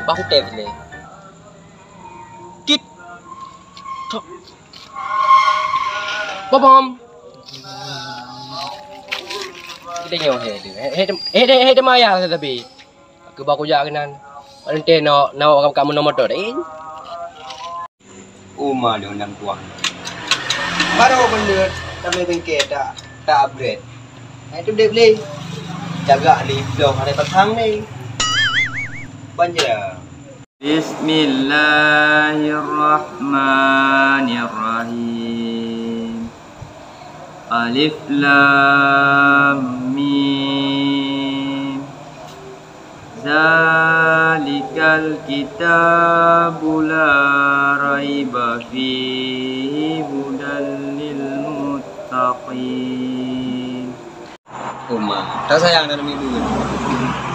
Bahu teh le. Kit. Top. Bom. Kita nyawa he maya tapi. Ke baku jakanan. Ente no kamu nomor tu deh. Uma dia undang tuan. Baru bener tapi bengkel tak upgrade. Itu dia beli. Jaga ni belum ada petang ni. Banyak. Bismillahirrahmanirrahim. Alif Lam Mim. Zalikal kitabu la raiba fihi hudal lil muttaqin. Uma, tak sayang dalam hidup.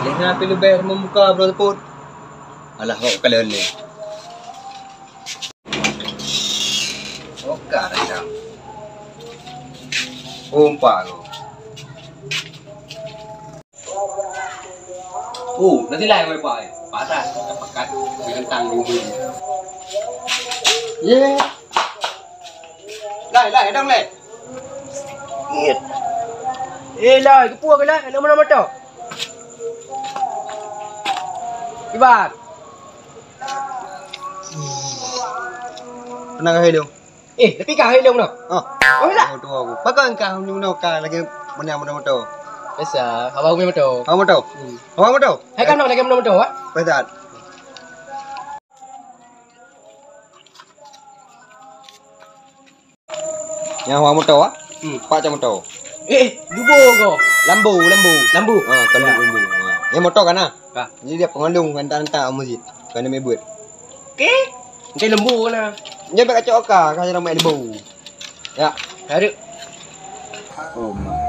Lihat apa lebih membuka bro teput. Alah kok kalian ni. Oka dah. Umpa lo. Nanti lah yang wifi. Patah, pekat, kentang dulu. Yeah. Lai, dong lai. Ngit. Lah, kepua ke lah, nama-nama tu. Ibat. Pernah kah hidup? Tapi kah hilang tu? Oh tak? Oh tu aku. Pakai kah hidup kah lagi mana tu? Biasa, abang punya tu. Kamu tahu? Kamu tahu? Hai kan nak lagi nama tu, ah? Betul. Yang kamu tahu ah? Pak kamu tahu? Lubo kau. Lambu. Lambu. Kalau lambu. Yang motor kan ah? Kah. Jadi dia pengandung hantar-hantar masjid. Kena mebut. Okey. Nanti lembu kan. Dia pakai cok kah kalau nama lembu. Ya. Ada. Oh mak.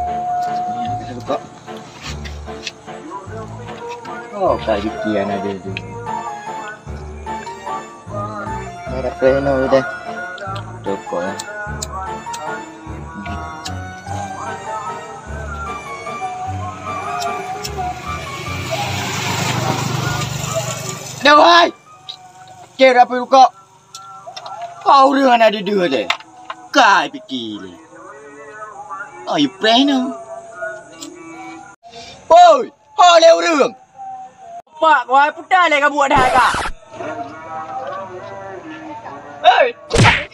Kita buka. Oh, kayak kian ada tu. Ada pleno dah. Cukup lah. Đâu ơi. Kêu ra piu kok. Kau รื่องada dua je. Kai fikir. Ai pleno. Oi, ha leo รื่อง. Pak, kau putar lagi buat dah kah?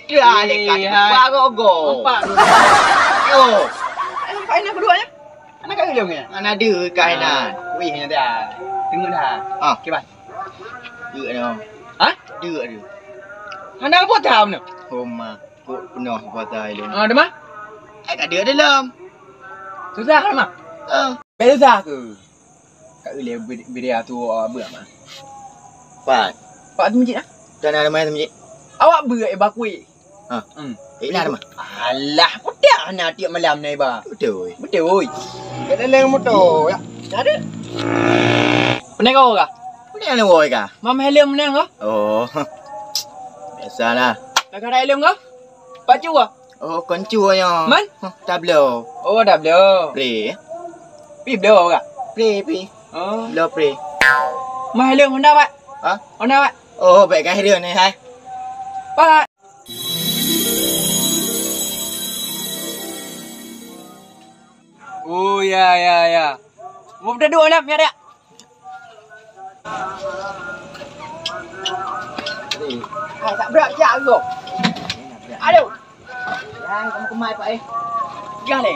Ya, dekat. Pak go. Pak. Yo. Kain nak keduanya? Anak kau hilang ya? Anak ada kainan. Wih, hanya dah. Tengok dah. Ah, okey bang. Dua ni. Hah? Dua dia. Anda buat tahun ni? Rumah kok penuh patah ilmu. Ada mah? Tak ada dalam. Susah kan mah? Susah ke? Kat boleh beri tu apa mah? Pak. Pak tu masjid ah? Dan ada main masjid. Awak berat bakui. Ha. Nak ada mah. Alah, pudak nak tiap malam ni ba. Betul. Betul. Kat dalam motor ya. Ada. Pernah kau kah? Pudak ni woi kah? Mam helm menang kah? Oh. Biasalah. Nak ada helm kah? Pacu kah? Oh, koncunya. Man? Tak blow. Oh, dah belum. Pre. Pi belum kah? Pre. Oh. Blow pre. Mam helm Honda pak? Ha? Honda pak? Oh, baik kan dia ni hai. Pak. Oh ya. Mau berdua lah, biar ya. Tak berat je aku. Aduh. Yang kamu kemai pak eh. Gah le.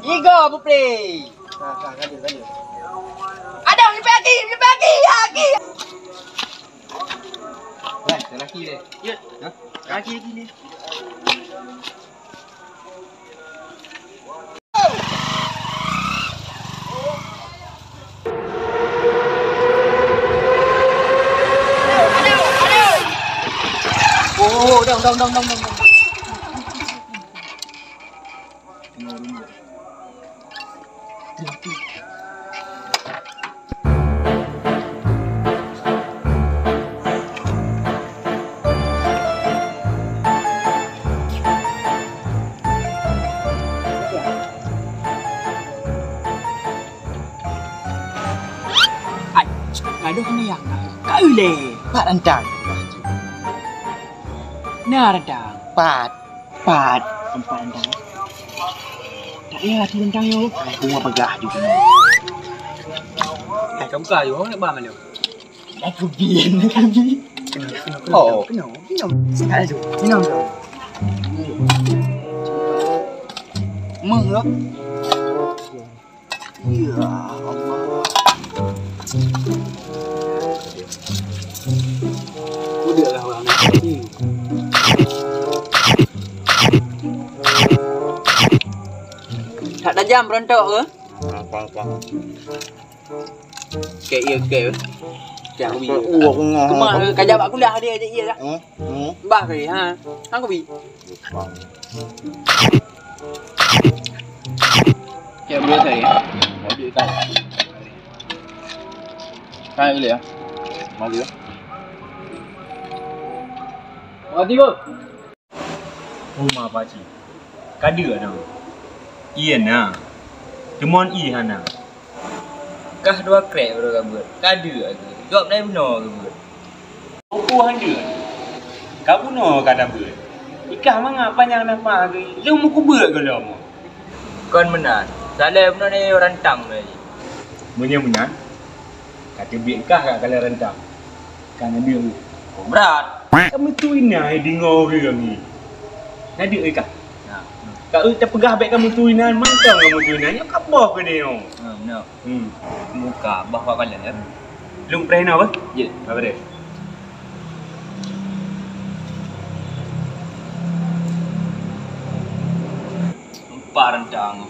Igo pupri. Kali. Aduh, ni pergi. Lelaki dia. Ya. Ha? Lagi ni. Oh, dong. Aduh ni. yang kau le pat rantang. Nah rantang. Pat empat rantang. Tak ya tu rantang yo. Aku mau pegah juga. Kamu kayu, nak bang mana? Aku bian. Oh, Minum. Sekali tu. Minum tu. Menguap. Ya Allah. Udahlah orang ni. Tak ada jam berontok ke? Kek. Jangan bi. Kemana kajak aku dah dia je iya dah. Bah ke ha. Hang ko bi. Cek boleh saya. Mau ikan. Kan boleh ya? Mari ya. Mari bos. Rumah pakcik. Kada dah. Iya na. Demon i hana. Kah dua krek baru kabut. Kada aku. Jawab lain benar kabut. Opo handa. Kamu no kada ber. Ikah manga panjang nama ke. Lu muku ber ke lu? Kon benar. Salah benar ni rantang ni. Punya benar. Kata biar kah kat kalau rantang. Kan ada ni. Oh berat. Kamu tu ina dengar orang ni. Ada ke kah? Nah. Kau tak pegah baik kamu tu ina mantang kamu tu ina. Ni khabar ke dia? Benar. Muka bah kalian ya. Lu pernah apa? Ya, apa dia? Empat rentang.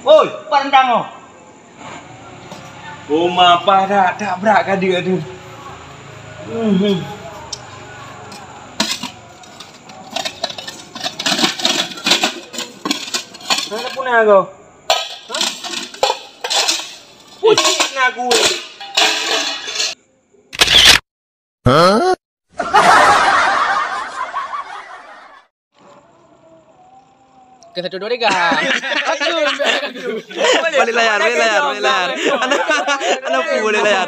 Oi, empat rentang oh. Rumah apa tak berat ke dia tu? Mana punah kau? Ha? Pusing nak aku. Ke satu dua tiga. Boleh layar. Anak boleh layar.